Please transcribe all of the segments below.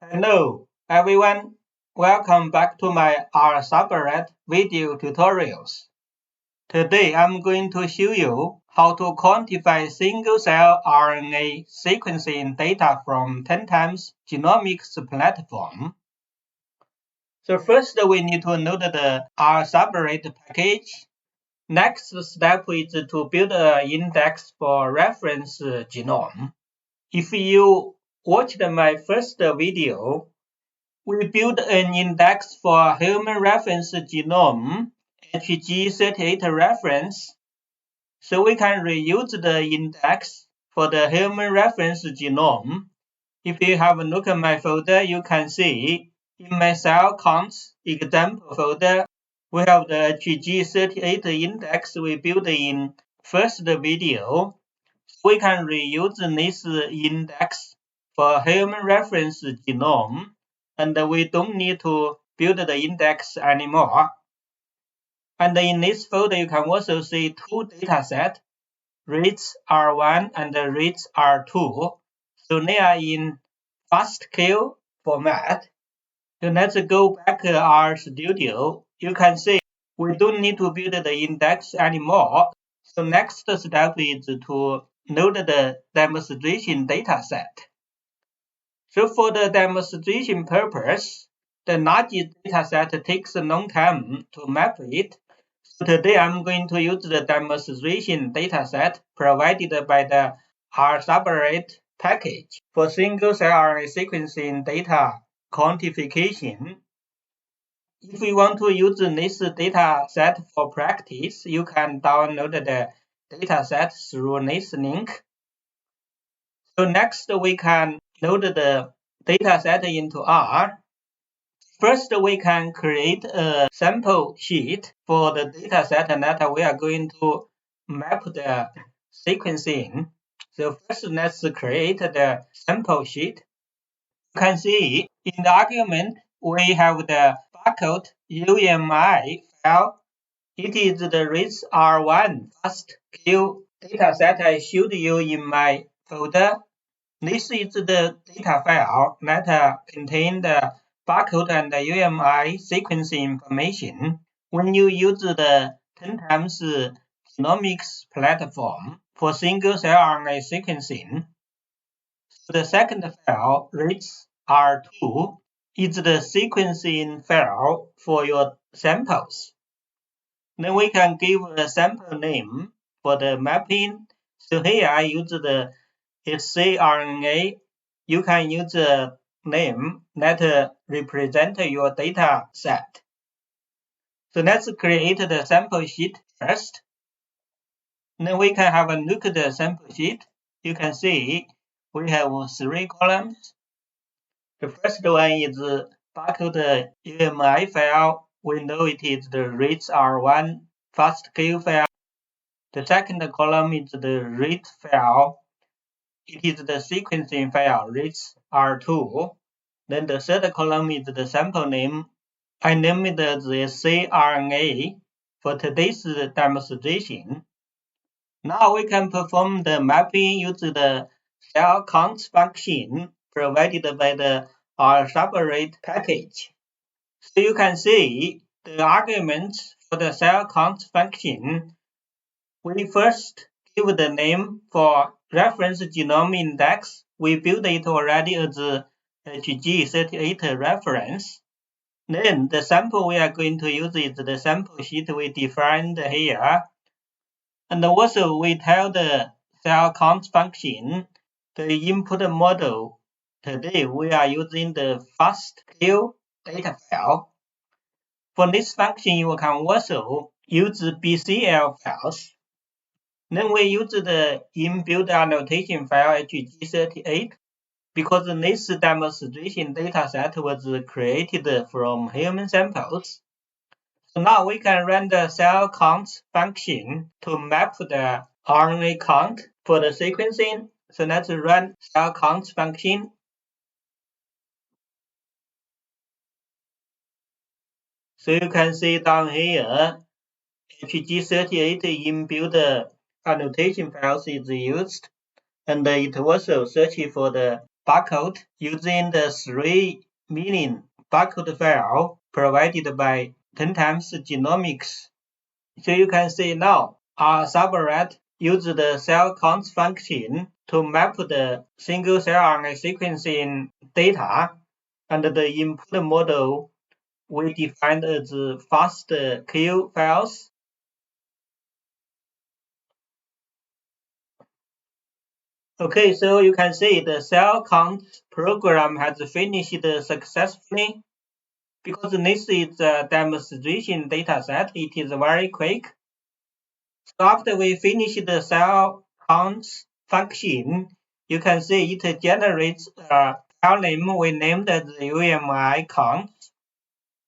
Hello everyone, welcome back to my Rsubread video tutorials. Today I'm going to show you how to quantify single-cell RNA sequencing data from 10x genomics platform. So first we need to load the Rsubread package. Next step is to build an index for reference genome. If you watched my first video, we built an index for human reference genome, HG38 reference, so we can reuse the index for the human reference genome. If you have a look at my folder, you can see in my cell counts example folder, we have the HG38 index we built in first video. We can reuse this index for human reference genome, and we don't need to build the index anymore. And in this folder, you can also see two datasets, reads R1 and reads R2. So they are in FASTQ format. So let's go back to RStudio. You can see we don't need to build the index anymore. So next step is to load the demonstration dataset. So for the demonstration purpose, the large dataset takes a long time to map it. So today I'm going to use the demonstration dataset provided by the Rsubread package for single-cell RNA sequencing data quantification. If you want to use this dataset for practice, you can download the dataset through this link. So next we can load the dataset into R. First we can create a sample sheet for the dataset that we are going to map the sequencing. So first let's create the sample sheet. You can see in the argument we have the barcode UMI file. It is the reads R1 FASTQ dataset I showed you in my folder. This is the data file that contains the barcode and the UMI sequencing information when you use the 10x genomics platform for single-cell RNA sequencing. So the second file, reads R2, is the sequencing file for your samples. Then we can give a sample name for the mapping. So here I use the scRNA. You can use a name that represents your data set. So let's create the sample sheet first. Then we can have a look at the sample sheet. You can see we have 3 columns. The first one is barcode UMI file. We know it is the reads R1 FASTQ file. The second column is the read file. It is the sequencing file, reads R2. Then the third column is the sample name. I named it as scRNA for today's demonstration. Now we can perform the mapping using the cell count function provided by the Rsubread package. So you can see the arguments for the cell count function. We first give the name for reference genome index. We built it already as HG38 reference. Then the sample we are going to use is the sample sheet we defined here. And also we tell the cell count function the input model. Today we are using the FASTQ data file. For this function, you can also use BCL files. Then we use the inbuilt annotation file HG38 because this demonstration dataset was created from human samples. So now we can run the cell count function to map the RNA count for the sequencing. So let's run cell count function. So you can see down here, HG38 inbuilt annotation files is used, and it also searches for the barcode using the 3 million barcode file provided by 10 times genomics. So you can see now Rsubread uses the cell count function to map the single cell RNA sequencing data, and the input model we defined as FASTQ files. Okay, so you can see the cell count program has finished successfully. Because this is a demonstration dataset, it is very quick. So after we finish the cell counts function, you can see it generates a file name we named as UMI count.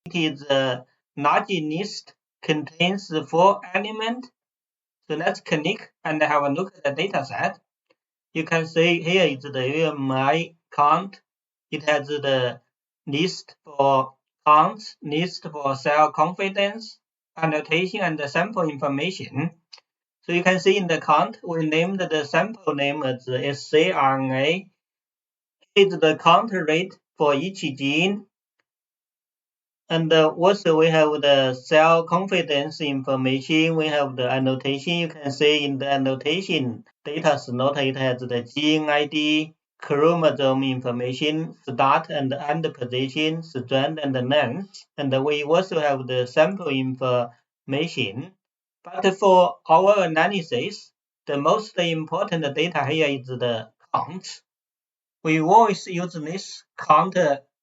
It is a large list, contains 4 elements. So let's click and have a look at the dataset. You can see here is the UMI count. It has the list for counts, list for cell confidence, annotation, and the sample information. So you can see in the count, we named the sample name as scRNA. Here is the count rate for each gene. And also we have the cell confidence information. We have the annotation. You can see in the annotation data slot, it has the gene ID, chromosome information, start and end position, strand and length. And we also have the sample information. But for our analysis, the most important data here is the count. We always use this count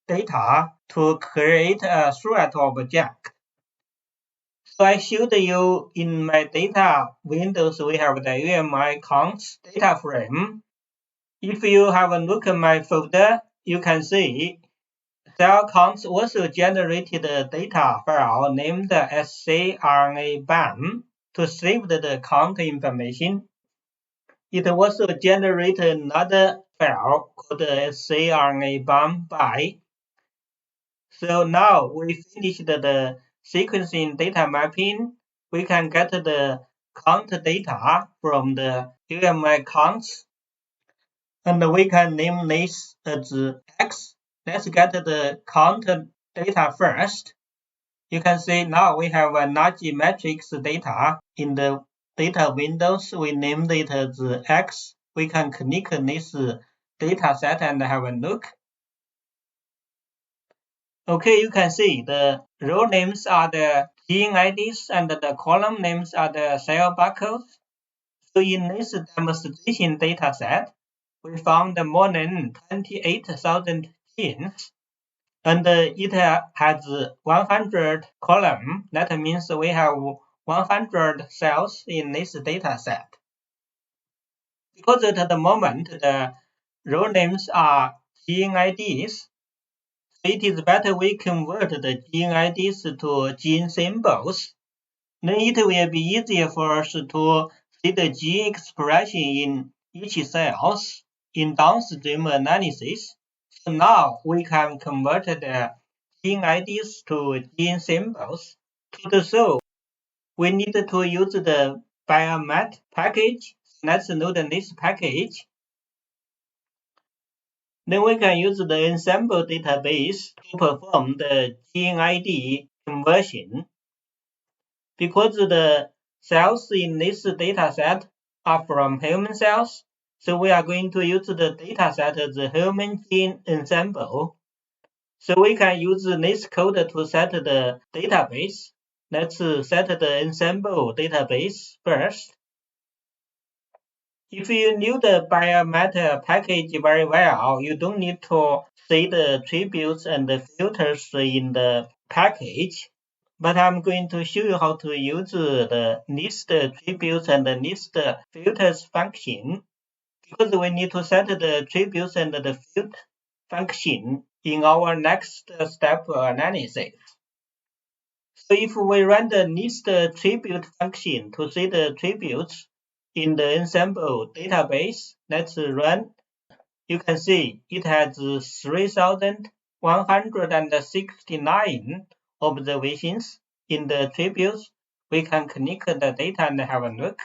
data to create a threat object. So I showed you in my data windows, we have the UMI counts data frame. If you have a look at my folder, you can see cell counts also generated a data file named scRNA-BAM to save the count information. It also generated another file called scRNA-BAM-BY. So now we finished the sequencing data mapping. We can get the count data from the UMI counts, and we can name this as X. Let's get the count data first. You can see now we have a large matrix data in the data windows. We named it as X. We can click this data set and have a look. Okay, you can see the row names are the gene IDs and the column names are the cell barcodes. So in this demonstration data set, we found more than 28,000 genes. And it has 100 columns. That means we have 100 cells in this data set. Because at the moment the row names are gene IDs, it is better we convert the gene IDs to gene symbols. Then it will be easier for us to see the gene expression in each cells in downstream analysis. So now we can convert the gene IDs to gene symbols. To do so, we need to use the biomat package. Let's load this package. Then we can use the ensemble database to perform the gene ID conversion. Because the cells in this dataset are from human cells, so we are going to use the dataset as a human gene ensemble. So we can use this code to set the database. Let's set the ensemble database first. If you knew the biomat package very well, you don't need to see the attributes and the filters in the package. But I'm going to show you how to use the list attributes and the list filters function, because we need to set the attributes and the field function in our next step analysis. So if we run the list attribute function to see the attributes in the ensemble database, let's run. You can see it has 3,169 observations in the attributes. We can click the data and have a look.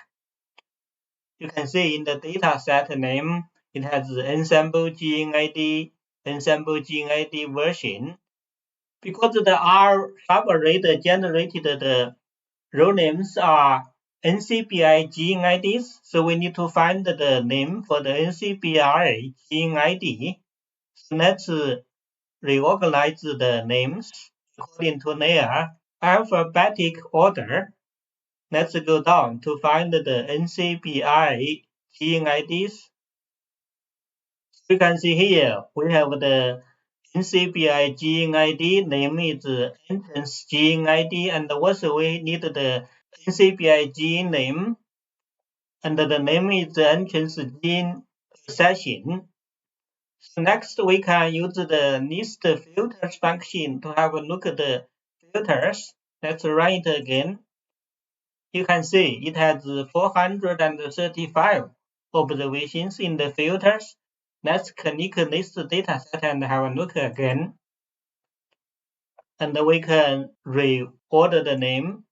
You can see in the data set name, It has the ensemble gene ID, ensemble gene ID version. Because the Rsubread generated the row names are NCBI gene IDs, so we need to find the name for the NCBI gene ID. So let's reorganize the names according to their alphabetic order. Let's go down to find the NCBI gene IDs. You can see here we have the NCBI gene ID, name is entrance gene ID, and also we need the NCBI gene name, and the name is the entrance gene session. So next we can use the list filters function to have a look at the filters. Let's run it again. You can see it has 435 observations in the filters. Let's click this dataset and have a look again. And we can reorder the name.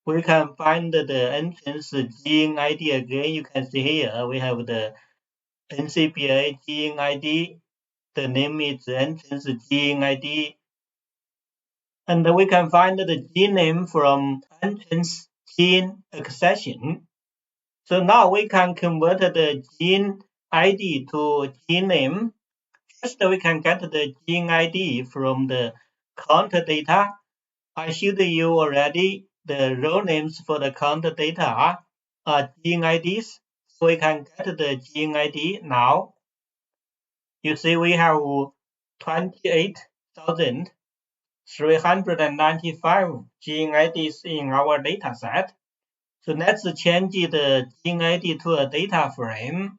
We can find the entrance gene ID again. You can see here we have the NCBI gene ID. The name is entrance gene ID. And we can find the gene name from entrance gene accession. So now we can convert the gene ID to gene name. First, we can get the gene ID from the count data. I showed you already the row names for the count data are gene IDs. So we can get the gene ID now. You see we have 28,395 gene IDs in our dataset. So let's change the gene ID to a data frame.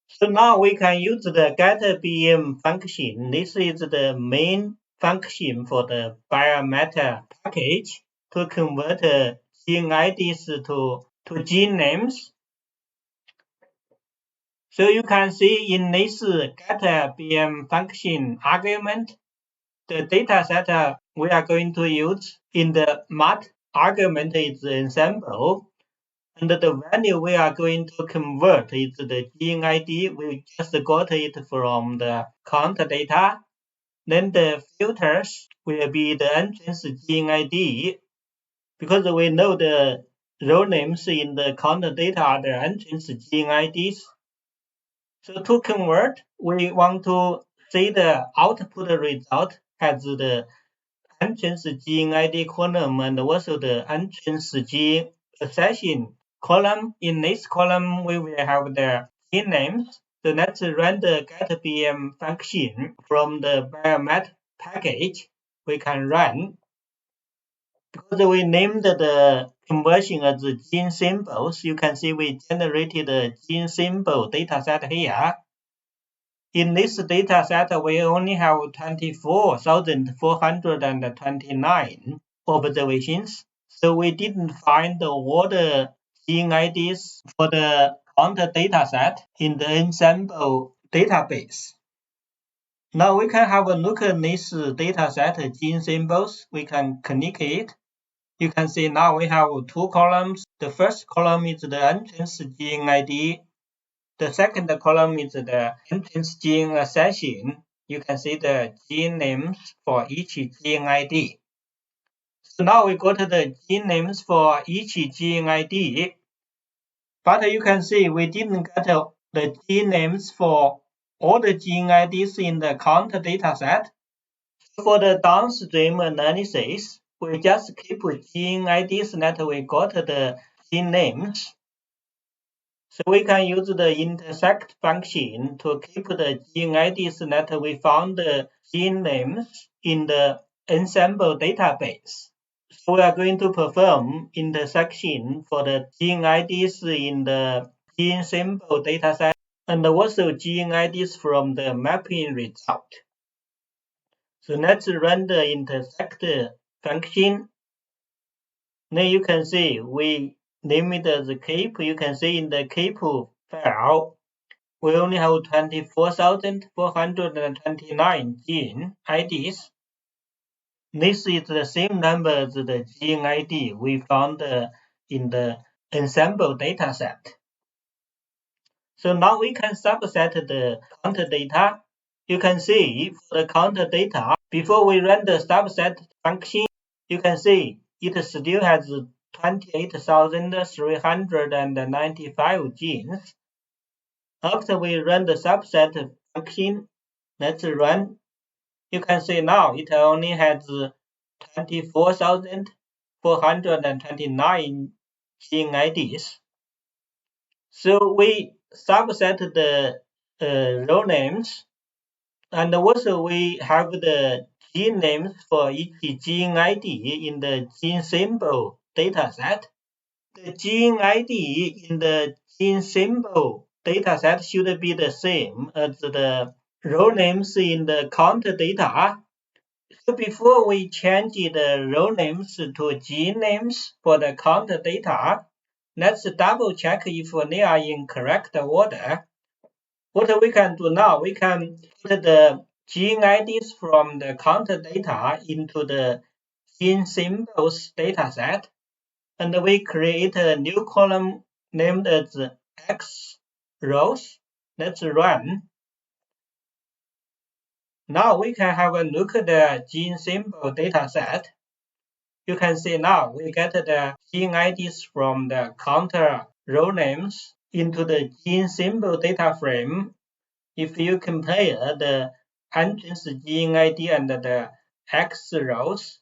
So now we can use the getBM function. This is the main function for the biometa package to convert gene IDs to gene names. So you can see in this getBM function argument, the dataset we are going to use in the mat argument is ensemble. And the value we are going to convert is the gene ID. We just got it from the count data. Then the filters will be the entrance gene ID. Because we know the row names in the count data are the entrance gene IDs. So to convert, we want to see the output result has the entrance gene ID column and also the entrance gene accession column. In this column, we will have the gene names. So let's run the getBM function from the biomat package. We can run. Because we named the conversion as the gene symbols, you can see we generated a gene symbol dataset here. In this dataset, we only have 24,429 observations. So we didn't find all the gene IDs for the count dataset in the ensemble database. Now we can have a look at this dataset gene symbols. We can click it. You can see now we have two columns. The first column is the entrance gene ID. The second column is the entrance gene accession. You can see the gene names for each gene ID. So now we got the gene names for each gene ID. But you can see we didn't get the gene names for all the gene IDs in the count dataset. For the downstream analysis, we just keep gene IDs that we got the gene names. So we can use the intersect function to keep the gene IDs that we found the gene names in the ensemble database. So we are going to perform intersection for the gene IDs in the gene symbol dataset and also gene IDs from the mapping result. So let's run the intersect function. Then you can see we name it as keep. You can see in the keep file, we only have 24,429 gene IDs. This is the same number as the gene ID we found in the ensemble dataset. So now we can subset the count data. You can see for the count data, before we run the subset function, you can see it still has 28,395 genes. After we run the subset function, let's run. You can see now it only has 24,429 gene IDs. So we subset the row names, and also we have the gene names for each gene ID in the gene symbol dataset. The gene ID in the gene symbol dataset should be the same as the row names in the count data. So before we change the row names to gene names for the count data, let's double check if they are in correct order. What we can do now, we can put the gene IDs from the count data into the gene symbols dataset, and we create a new column named as X rows. Let's run. Now we can have a look at the gene symbol dataset. You can see now we get the gene IDs from the counter row names into the gene symbol data frame. If you compare the entrance gene ID and the X rows,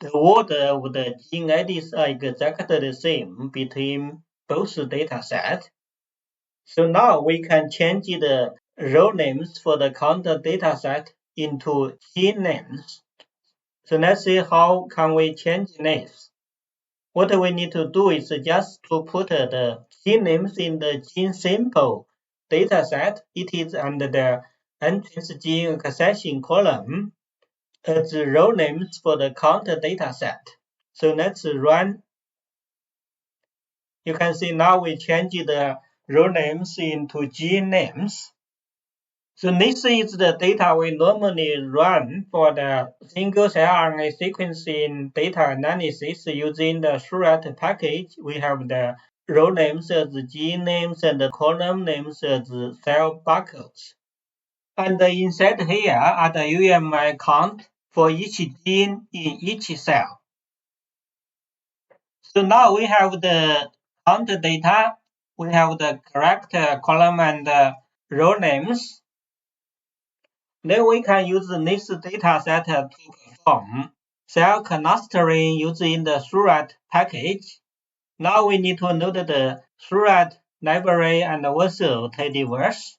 the order of the gene IDs are exactly the same between both datasets. So now we can change the row names for the counter dataset into gene names. So let's see how can we change this. What we need to do is just to put the gene names in the gene sample dataset. It is under the entrance gene accession column as row names for the count dataset. So let's run. You can see now we change the row names into gene names. So this is the data we normally run for the single-cell RNA sequencing data analysis using the Rsubread package. We have the row names as gene names and the column names as cell barcodes. And inside here are the UMI count for each gene in each cell. So now we have the count data. We have the correct column and row names. Then we can use this dataset to perform cell clustering using the Rsubread package. Now we need to load the Rsubread library and also tidyverse.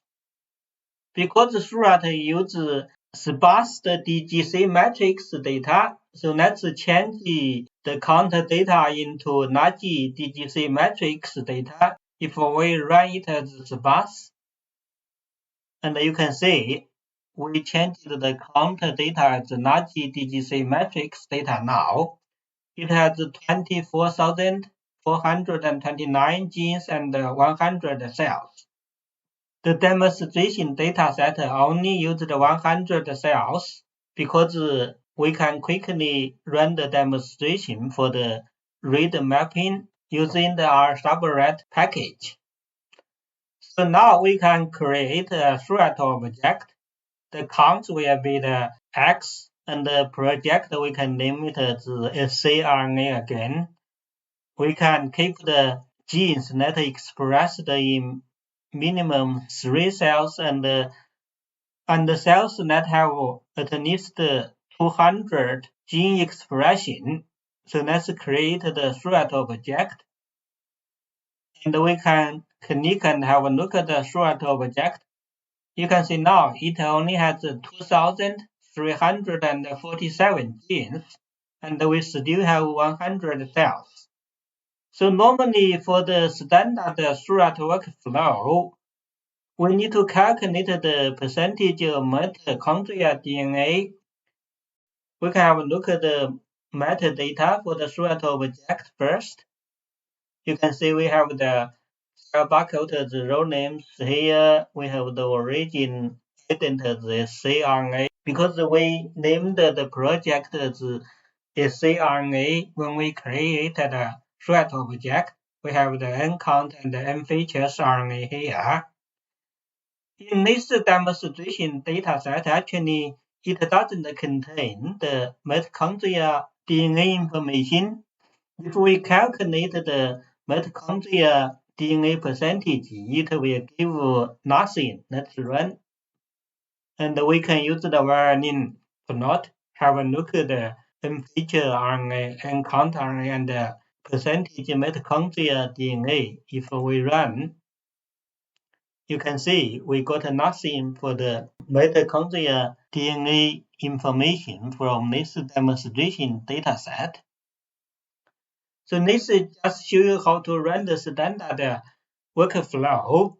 Because Rsubread uses sparse DGC matrix data, so let's change the count data into large DGC matrix data if we run it as sparse. And you can see we changed the count data as large DGC matrix data now. It has 24,429 genes and 100 cells. The demonstration dataset only used 100 cells because we can quickly run the demonstration for the read mapping using the Rsubread package. So now we can create a Rsubread object. The count will be the X, and the project we can name it as scRNA again. We can keep the genes that expressed in minimum 3 cells and the cells that have at least 200 gene expression. So let's create the Rsubread object. And we can click and have a look at the Rsubread object. You can see now it only has 2,347 genes, and we still have 100 cells. So normally for the standard Rsubread workflow, we need to calculate the percentage of mitochondrial DNA. We can have a look at the metadata for the Rsubread object first. You can see we have the cell barcode as row names here. We have the origin ident as scRNA because we named the project as scRNA when we created a Rsubread object. We have the N count and the N features RNA here. In this demonstration dataset, actually, it doesn't contain the mitochondrial DNA information. If we calculate the mitochondrial DNA percentage, it will give nothing. Let's run. And we can use the varionin plot, have a look at the feature RNA and count RNA and the percentage mitochondrial DNA. If we run, you can see we got nothing for the mitochondrial DNA information from this demonstration dataset. So this just show you how to run the standard workflow.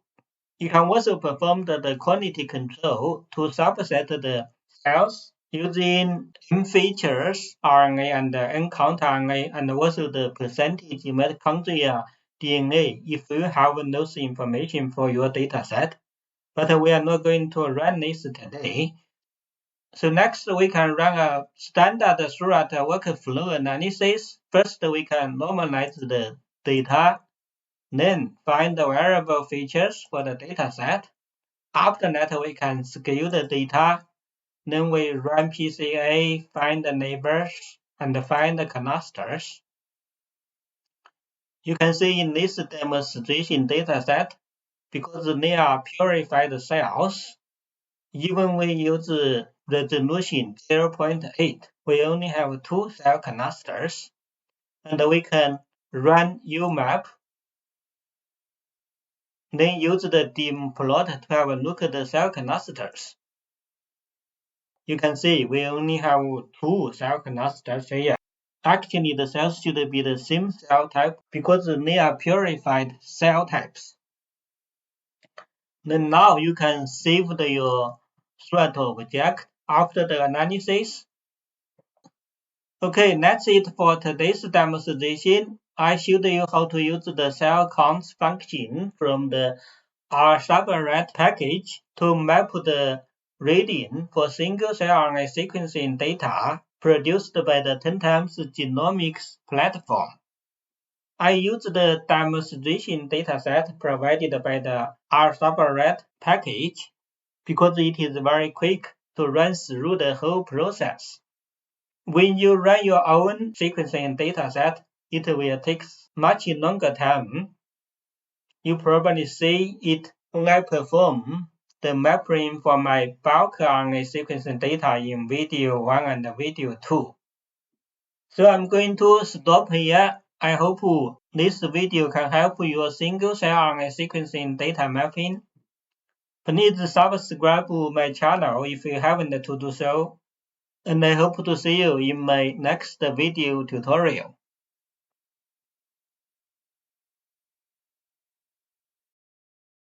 You can also perform the quality control to subset the cells using features RNA and uncount RNA and also the percentage mitochondrial DNA if you have those information for your dataset. But we are not going to run this today. So next we can run a standard scRNA workflow analysis. First we can normalize the data, then find the variable features for the dataset. After that we can scale the data, then we run PCA, find the neighbors, and find the clusters. You can see in this demonstration dataset, because they are purified cells, even we use resolution 0.8, we only have 2 cell clusters, and we can run UMAP, then use the dim plot to have a look at the cell clusters. You can see we only have 2 cell clusters here. Actually, the cells should be the same cell type because they are purified cell types. Then now you can save your scRNA object after the analysis. Okay, that's it for today's demonstration. I showed you how to use the cell counts function from the Rsubread package to map the reading for single-cell RNA sequencing data produced by the 10x Genomics platform. I used the demonstration dataset provided by the Rsubread package because it is very quick to run through the whole process. When you run your own sequencing dataset, it will take much longer time. You probably see it when I perform the mapping for my bulk RNA sequencing data in video 1 and video 2. So I'm going to stop here. I hope this video can help your single-cell RNA sequencing data mapping. Please subscribe to my channel if you haven't to do so. And I hope to see you in my next video tutorial.